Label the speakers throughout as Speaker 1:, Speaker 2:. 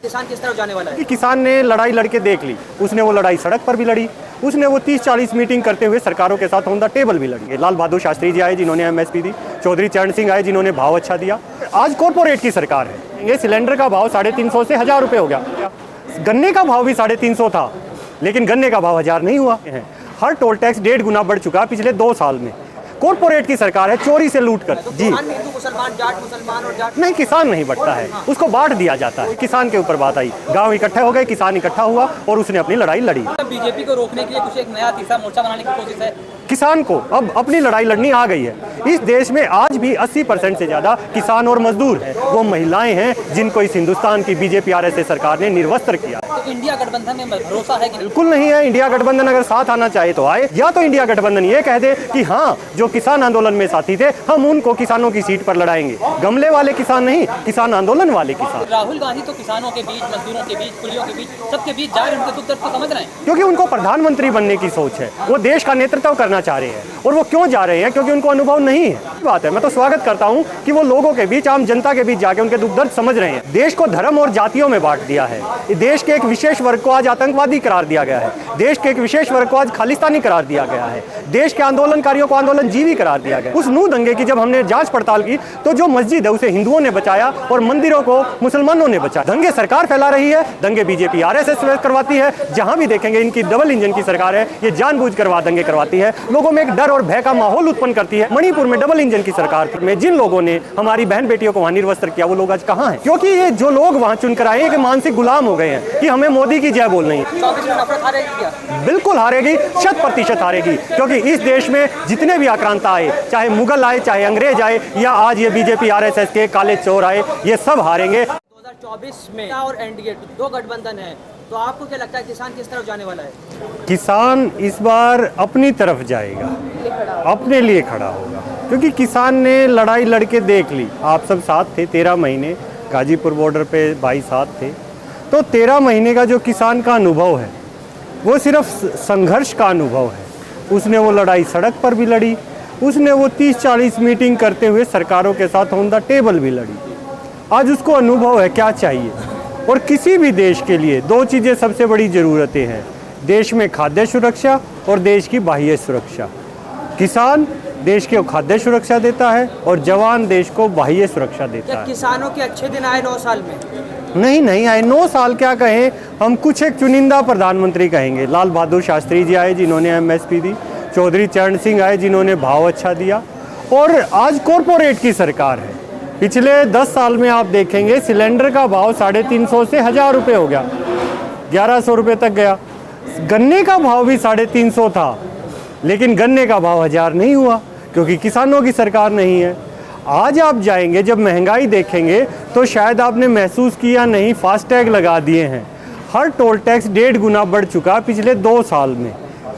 Speaker 1: किसान किस तरफ जाने वाला है?
Speaker 2: कि किसान ने लड़ाई लड़के देख ली, उसने वो लड़ाई सड़क पर भी लड़ी, उसने वो 30-40 मीटिंग करते हुए सरकारों के साथ ऑन द टेबल भी लड़ी। लाल बहादुर शास्त्री जी आए जिन्होंने एमएसपी दी, चौधरी चरण सिंह आए जिन्होंने भाव अच्छा दिया। आज कॉर्पोरेट की सरकार है। ये सिलेंडर का भाव 350 से 1000 रुपये हो गया। गन्ने का भाव भी 350 था, लेकिन गन्ने का भाव 1000 नहीं हुआ है। हर टोल टैक्स 1.5 गुना बढ़ चुका पिछले 2 साल में। कॉर्पोरेट की सरकार है, चोरी से लूट कर। जी
Speaker 1: हिंदू मुसलमान, जाट मुसलमान और जाट
Speaker 2: नहीं, किसान नहीं बढ़ता है, उसको बांट दिया जाता है। किसान के ऊपर बात आई, गांव इकट्ठे हो गए, किसान इकट्ठा हुआ और उसने अपनी लड़ाई लड़ी।
Speaker 1: बीजेपी को रोकने के लिए कुछ एक नया तीसरा मोर्चा बनाने की कोशिश है।
Speaker 2: किसान को अब अपनी लड़ाई लड़नी आ गई है। इस देश में आज भी 80% से ज्यादा किसान और मजदूर हैं, वो महिलाएं हैं जिनको इस हिंदुस्तान की बीजेपी आरएसएस सरकार ने निर्वस्त्र किया।
Speaker 1: तो इंडिया गठबंधन में भरोसा है कि
Speaker 2: बिल्कुल नहीं है। इंडिया गठबंधन अगर साथ आना चाहे तो आए, या तो इंडिया गठबंधन ये कह दे कि हाँ, जो किसान आंदोलन में साथी थे हम उनको किसानों की सीट पर लड़ाएंगे। गमले वाले किसान नहीं, किसान आंदोलन वाले किसान।
Speaker 1: राहुल गांधी तो किसानों के बीच, मजदूरों के बीच, कुलियों के बीच, सबके बीच जा रहे हैं, उनके दुख दर्द को समझ रहे हैं।
Speaker 2: क्योंकि उनको प्रधानमंत्री बनने की सोच है, वो देश का नेतृत्व करना चाह रहे हैं। और वो क्यों जा रहे हैं? क्योंकि उनको अनुभव नहीं है। बात है, मैं तो स्वागत करता हूं कि वो लोगों के बीच, आम जनता के बीच जाके उनके दुख दर्द समझ रहे हैं। देश को धर्म और जातियों में बांट दिया है। देश के एक विशेष वर्ग को आज आतंकवादी करार दिया गया है। देश के एक विशेष वर्ग को आज खालिस्तानी करार दिया गया है। देश के आंदोलनकारियों को आंदोलनजीवी करार दिया गया। उस नूह दंगे की जब हमने जांच पड़ताल की तो जो मस्जिद है उसे हिंदुओं ने बचाया और मंदिरों को मुसलमानों ने बचाया। दंगे सरकार फैला रही है, दंगे बीजेपी आरएसएस करवाती है। जहां भी देखेंगे इनकी डबल इंजन की सरकार है, ये जानबूझकर दंगे करवाती है, लोगों में एक डर और भय का माहौल उत्पन्न करती है। मणिपुर में डबल इंजन की सरकार में जिन लोगों ने हमारी बहन बेटियों को वहां निर्वस्त्र किया, वो लोग आज कहां हैं? क्योंकि ये जो लोग वहां चुनकर आए हैं कि मानसिक गुलाम हो गए हैं कि हमें मोदी की जय बोलनी है। बिल्कुल हारेगी, 100% हारेगी। क्योंकि इस देश में जितने भी आक्रांता आए, चाहे मुगल आए, चाहे अंग्रेज आए, या आज ये बीजेपी आरएसएस के काले चोर आए, ये सब हारेंगे।
Speaker 1: 2024 में और एनडीए 2 गठबंधन है, तो आपको क्या लगता है किसान किस तरफ जाने वाला है?
Speaker 2: किसान इस बार अपनी तरफ जाएगा, अपने लिए खड़ा होगा। क्योंकि किसान ने लड़ाई लड़के देख ली। आप सब साथ थे 13 महीने, गाजीपुर बॉर्डर पे भाई साथ थे। तो 13 महीने का जो किसान का अनुभव है वो सिर्फ संघर्ष का अनुभव है। उसने वो लड़ाई सड़क पर भी लड़ी, उसने वो 30-40 मीटिंग करते हुए सरकारों के साथ ऑन द टेबल भी लड़ी। आज उसको अनुभव है क्या चाहिए। और किसी भी देश के लिए 2 चीज़ें सबसे बड़ी ज़रूरतें हैं, देश में खाद्य सुरक्षा और देश की बाह्य सुरक्षा। किसान देश को खाद्य सुरक्षा देता है और जवान देश को बाह्य सुरक्षा देता है।
Speaker 1: किसानों के अच्छे दिन आए 9 साल में?
Speaker 2: नहीं आए। 9 साल क्या कहें, हम कुछ एक चुनिंदा प्रधानमंत्री कहेंगे। लाल बहादुर शास्त्री जी आए जिन्होंने एमएसपी दी, चौधरी चरण सिंह आए जिन्होंने भाव अच्छा दिया, और आज कॉर्पोरेट की सरकार है। पिछले 10 साल में आप देखेंगे सिलेंडर का भाव 350 से 1000 रुपये हो गया, 1100 रुपये तक गया। गन्ने का भाव भी 350 था, लेकिन गन्ने का भाव 1000 नहीं हुआ, क्योंकि किसानों की सरकार नहीं है। आज आप जाएंगे, जब महंगाई देखेंगे तो शायद आपने महसूस किया नहीं, फास्टैग लगा दिए हैं। हर टोल टैक्स 1.5 गुना बढ़ चुका पिछले 2 साल में।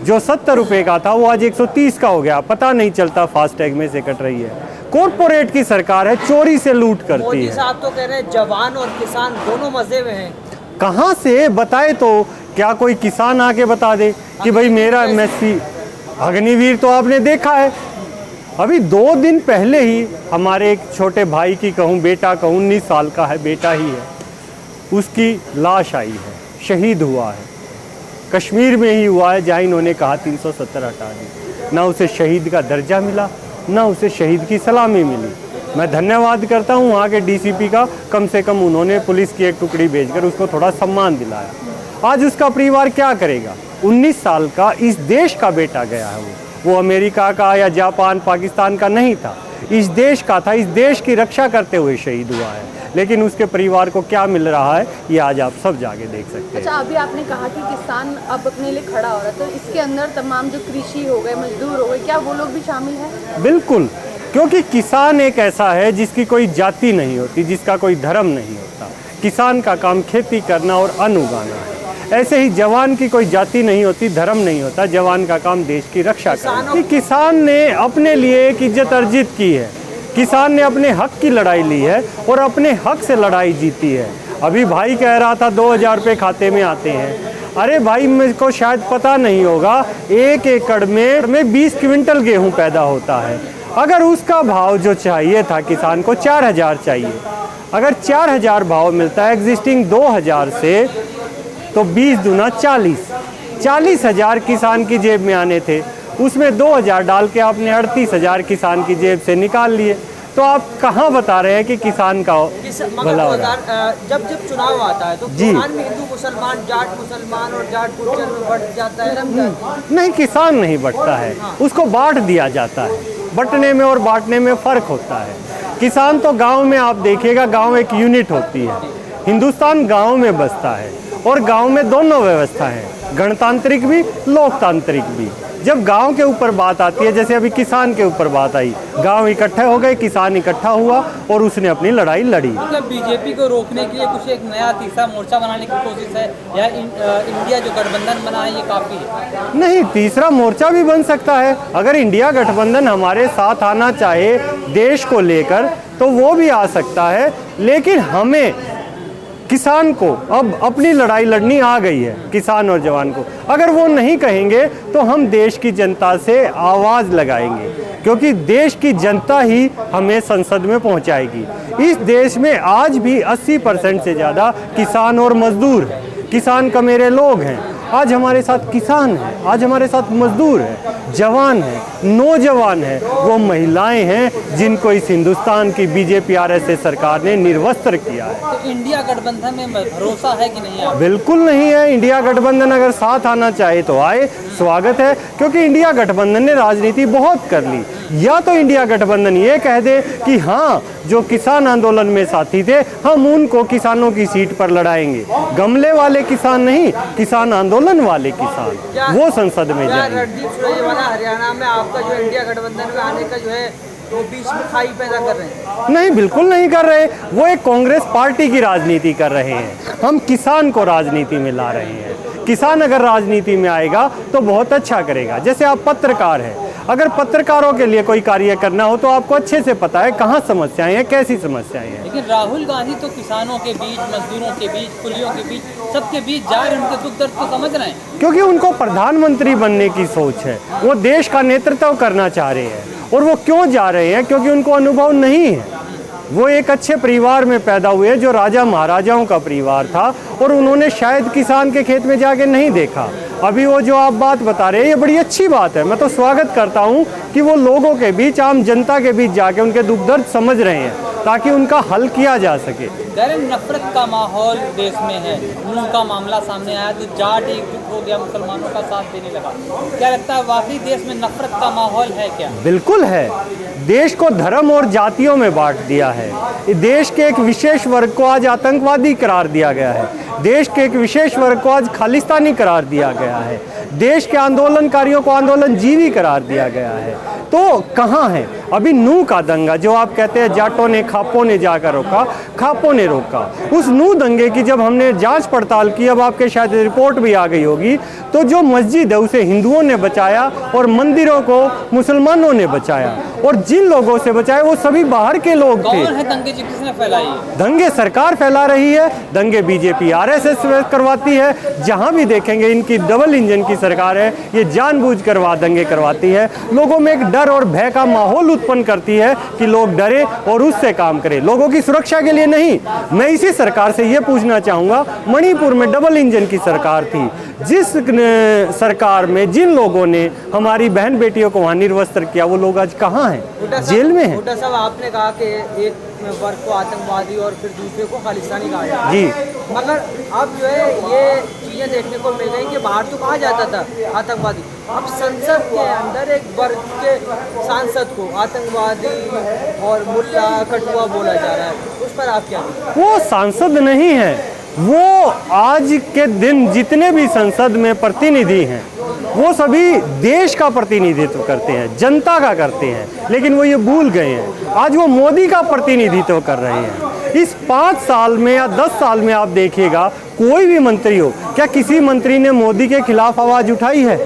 Speaker 2: जो 70 रुपये का था वो आज 130 का हो गया, पता नहीं चलता फास्टैग में से कट रही है। कॉर्पोरेट की सरकार है, चोरी से लूट करती
Speaker 1: मोदी
Speaker 2: है।
Speaker 1: साहब तो कह रहे हैं जवान और किसान दोनों मजे में हैं।
Speaker 2: कहाँ से बताए? तो क्या कोई किसान आके बता दे कि भाई मेरा एमएसपी? अग्निवीर तो आपने देखा है। अभी 2 दिन पहले ही हमारे एक छोटे भाई की कहूँ, बेटा कहूँ, 19 साल का है, बेटा ही है, उसकी लाश आई है, शहीद हुआ है। कश्मीर में ही हुआ है जहाँ इन्होंने कहा 370 हटा दी। ना उसे शहीद का दर्जा मिला, ना उसे शहीद की सलामी मिली। मैं धन्यवाद करता हूँ वहाँ के डीसीपी का, कम से कम उन्होंने पुलिस की एक टुकड़ी भेजकर उसको थोड़ा सम्मान दिलाया। आज उसका परिवार क्या करेगा? 19 साल का इस देश का बेटा गया है। वो अमेरिका का या जापान, पाकिस्तान का नहीं था, इस देश का था। इस देश की रक्षा करते हुए शहीद हुआ है। लेकिन उसके परिवार को क्या मिल रहा है ये आज आप सब जाके देख सकते हैं।
Speaker 3: अच्छा, अभी आपने कहा कि किसान अब अपने लिए खड़ा हो रहा है, तो इसके अंदर तमाम जो कृषि हो गए, मजदूर हो गए, क्या वो लोग भी शामिल हैं?
Speaker 2: बिल्कुल, क्योंकि किसान एक ऐसा है जिसकी कोई जाति नहीं होती, जिसका कोई धर्म नहीं होता। किसान का काम खेती करना और अन्न उगाना है। ऐसे ही जवान की कोई जाति नहीं होती, धर्म नहीं होता, जवान का काम देश की रक्षा करना। किसान ने अपने लिए एक इज्जत अर्जित की है, किसान ने अपने हक की लड़ाई ली है और अपने हक से लड़ाई जीती है। अभी भाई कह रहा था 2000 रुपये खाते में आते हैं। अरे भाई, मुझको शायद पता नहीं होगा, 1 एकड़ में 20 क्विंटल गेहूँ पैदा होता है। अगर उसका भाव जो चाहिए था किसान को 4000 चाहिए, अगर 4,000 भाव मिलता है एग्जिस्टिंग 2,000 से, तो 20 दूना 40,000 किसान की जेब में आने थे, उसमें 2,000 डाल के आपने 38,000 किसान की जेब से निकाल लिए। तो आप कहाँ बता रहे हैं कि किसान का भला हो रहा है?
Speaker 1: जब चुनाव आता है तो
Speaker 2: जी।
Speaker 1: किसान में हिंदू मुसलमान, जाट मुसलमान और जाट गुर्जर में बढ़ जाता है।
Speaker 2: नहीं, किसान नहीं बंटता है, उसको बांट दिया जाता है। बंटने में और बांटने में फ़र्क होता है। किसान तो गांव में, आप देखिएगा, गांव एक यूनिट होती है। हिंदुस्तान गांव में बसता है और गांव में दोनों व्यवस्था है, गणतांत्रिक भी, लोकतांत्रिक भी। जब गांव के ऊपर बात आती है, जैसे अभी किसान के ऊपर बात आई, गांव इकट्ठे हो गए, किसान इकट्ठा हुआ और उसने अपनी लड़ाई लड़ी।
Speaker 4: मतलब बीजेपी को रोकने के लिए कुछ एक नया तीसरा मोर्चा बनाने की कोशिश है, या इंडिया जो गठबंधन बना है ये काफ़ी है?
Speaker 2: नहीं, तीसरा मोर्चा भी बन सकता है। अगर इंडिया गठबंधन हमारे साथ आना चाहे देश को लेकर, तो वो भी आ सकता है। लेकिन हमें, किसान को अब अपनी लड़ाई लड़नी आ गई है, किसान और जवान को। अगर वो नहीं कहेंगे तो हम देश की जनता से आवाज़ लगाएंगे, क्योंकि देश की जनता ही हमें संसद में पहुंचाएगी। इस देश में आज भी 80% से ज़्यादा किसान और मजदूर हैं। किसान का मेरे लोग हैं। आज हमारे साथ किसान हैं, आज हमारे साथ मजदूर हैं, जवान हैं, नौजवान हैं, वो महिलाएं हैं जिनको इस हिंदुस्तान की बीजेपी आरएसएस सरकार ने निर्वस्त्र किया है।
Speaker 4: तो इंडिया गठबंधन में भरोसा है कि नहीं है?
Speaker 2: बिल्कुल नहीं है। इंडिया गठबंधन अगर साथ आना चाहे तो आए, स्वागत है, क्योंकि इंडिया गठबंधन ने राजनीति बहुत कर ली। या तो इंडिया गठबंधन ये कह दे कि हाँ, जो किसान आंदोलन में साथी थे, हम उनको किसानों की सीट पर लड़ाएंगे। गमले वाले किसान नहीं, किसान आंदोलन वाले किसान, वो संसद में जाएंगे।
Speaker 1: रणदीप सुरजेवाला हरियाणा में आपका जो इंडिया गठबंधन में आने का जो है वो बीच में खाई पैदा कर रहे हैं?
Speaker 2: नहीं, बिल्कुल नहीं कर रहे। वो एक कांग्रेस पार्टी की राजनीति कर रहे हैं। हम किसान को राजनीति में ला रहे हैं। किसान अगर राजनीति में आएगा तो बहुत अच्छा करेगा। जैसे आप पत्रकार हैं, अगर पत्रकारों के लिए कोई कार्य करना हो तो आपको अच्छे से पता है कहाँ समस्याएं हैं, कैसी समस्याएं हैं।
Speaker 4: लेकिन राहुल गांधी तो किसानों के बीच, मजदूरों के बीच, कुलियों के बीच, सबके बीच जा रहे हैं, उनके दुख दर्द को समझ रहे हैं।
Speaker 2: क्योंकि उनको प्रधानमंत्री बनने की सोच है, वो देश का नेतृत्व करना चाह रहे हैं। और वो क्यों जा रहे हैं? क्योंकि उनको अनुभव नहीं है। वो एक अच्छे परिवार में पैदा हुए, जो राजा महाराजाओं का परिवार था, और उन्होंने शायद किसान के खेत में जाके नहीं देखा। अभी वो जो आप बात बता रहे हैं, ये बड़ी अच्छी बात है। मैं तो स्वागत करता हूँ कि वो लोगों के बीच, आम जनता के बीच जाके उनके दुख दर्द समझ रहे हैं, ताकि उनका हल किया जा सके।
Speaker 4: नफरत का माहौल देश में है। नूह का मामला सामने आया तो जाट एकजुट हो गया, मुसलमानों का साथ देने लगा। क्या लगता है, वाकई देश में नफरत का माहौल है क्या?
Speaker 2: बिल्कुल है। देश को धर्म और जातियों में बांट दिया है। देश के एक विशेष वर्ग को आज आतंकवादी करार दिया गया है। देश के एक विशेष वर्ग को आज खालिस्तानी करार दिया गया है। देश के आंदोलनकारियों को आंदोलनजीवी करार दिया गया है। तो कहाँ है अभी नूह का दंगा, जो आप कहते हैं जाटों ने, खापों ने जाकर रोका, खापों ने रोका। उस नूह दंगे की जब हमने जांच पड़ताल की, अब आपके शायद रिपोर्ट भी आ गई होगी, तो जो मस्जिद है उसे हिंदुओं ने बचाया और मंदिरों को मुसलमानों ने बचाया। और जिन लोगों से बचाए वो सभी बाहर के लोग थे।
Speaker 4: कौन है दंगे जी, किसने फैलाई है?
Speaker 2: दंगे सरकार फैला रही है। दंगे बीजेपी आरएसएस करवाती है। जहां भी देखेंगे इनकी डबल इंजन की सरकार है। ये जानबूझकर दंगे करवाती है, लोगों में एक डर और भय का माहौल उत्पन्न करती है कि लोग डरे और उससे काम करें, लोगों की सुरक्षा के लिए नहीं। मैं इसी सरकार से ये पूछना चाहूँगा, मणिपुर में डबल इंजन की सरकार थी, जिस सरकार में जिन लोगों ने हमारी बहन बेटियों को वहाँ निर्वस्त्र किया, वो लोग आज कहाँ हैं? जेल में हैं।
Speaker 1: हुड्डा साहब, आपने कहा कि एक वर्ग को आतंकवादी और फिर दूसरे को खालिस्तानी कहा जाता है।
Speaker 2: जी,
Speaker 1: मगर अब जो है ये चीज़ें देखने को मिल गई कि बाहर तो कहा जाता था आतंकवादी, अब संसद के अंदर एक वर्ग के सांसद को आतंकवादी और मुल्ला कटुआ बोला जा रहा है। उस पर आप क्या कहें?
Speaker 2: वो सांसद नहीं है, वो आज के दिन जितने भी संसद में प्रतिनिधि हैं वो सभी देश का प्रतिनिधित्व करते हैं, जनता का करते हैं। लेकिन वो ये भूल गए हैं, आज वो मोदी का प्रतिनिधित्व कर रहे हैं। इस 5 साल में या 10 साल में आप देखिएगा, कोई भी मंत्री हो, क्या किसी मंत्री ने मोदी के खिलाफ आवाज़ उठाई है?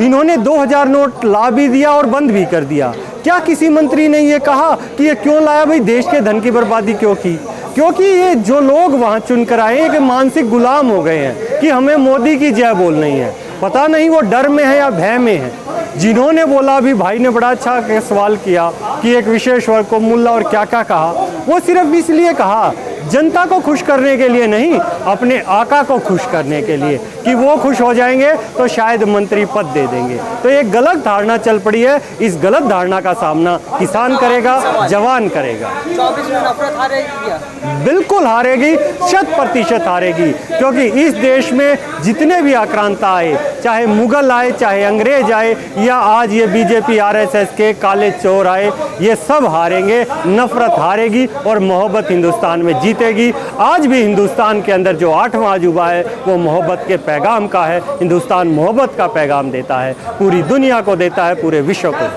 Speaker 2: इन्होंने 2000 नोट ला भी दिया और बंद भी कर दिया। क्या किसी मंत्री ने ये कहा कि ये क्यों लाया भाई, देश के धन की बर्बादी क्यों की? क्योंकि ये जो लोग वहाँ चुनकर आए हैं कि मानसिक गुलाम हो गए हैं कि हमें मोदी की जय बोलनी है। पता नहीं वो डर में है या भय में है। जिन्होंने बोला, अभी भाई ने बड़ा अच्छा सवाल किया कि एक विशेष वर्ग को मुल्ला और क्या क्या कहा, वो सिर्फ इसलिए कहा, जनता को खुश करने के लिए नहीं, अपने आका को खुश करने के लिए कि वो खुश हो जाएंगे तो शायद मंत्री पद दे देंगे। तो एक गलत धारणा चल पड़ी है। इस गलत धारणा का सामना किसान करेगा, जवान करेगा।
Speaker 1: 24 में नफरत हारेगी क्या?
Speaker 2: बिल्कुल हारेगी, 100% हारेगी, क्योंकि इस देश में जितने भी आक्रांता आए, चाहे मुगल आए, चाहे अंग्रेज आए, या आज ये बीजेपी आरएसएस के काले चोर आए, ये सब हारेंगे। नफरत हारेगी और मोहब्बत हिंदुस्तान में जीतेगी। आज भी हिंदुस्तान के अंदर जो 8वां अजूबा है वो मोहब्बत के पैगाम का है। हिंदुस्तान मोहब्बत का पैगाम देता है, पूरी दुनिया को देता है, पूरे विश्व को।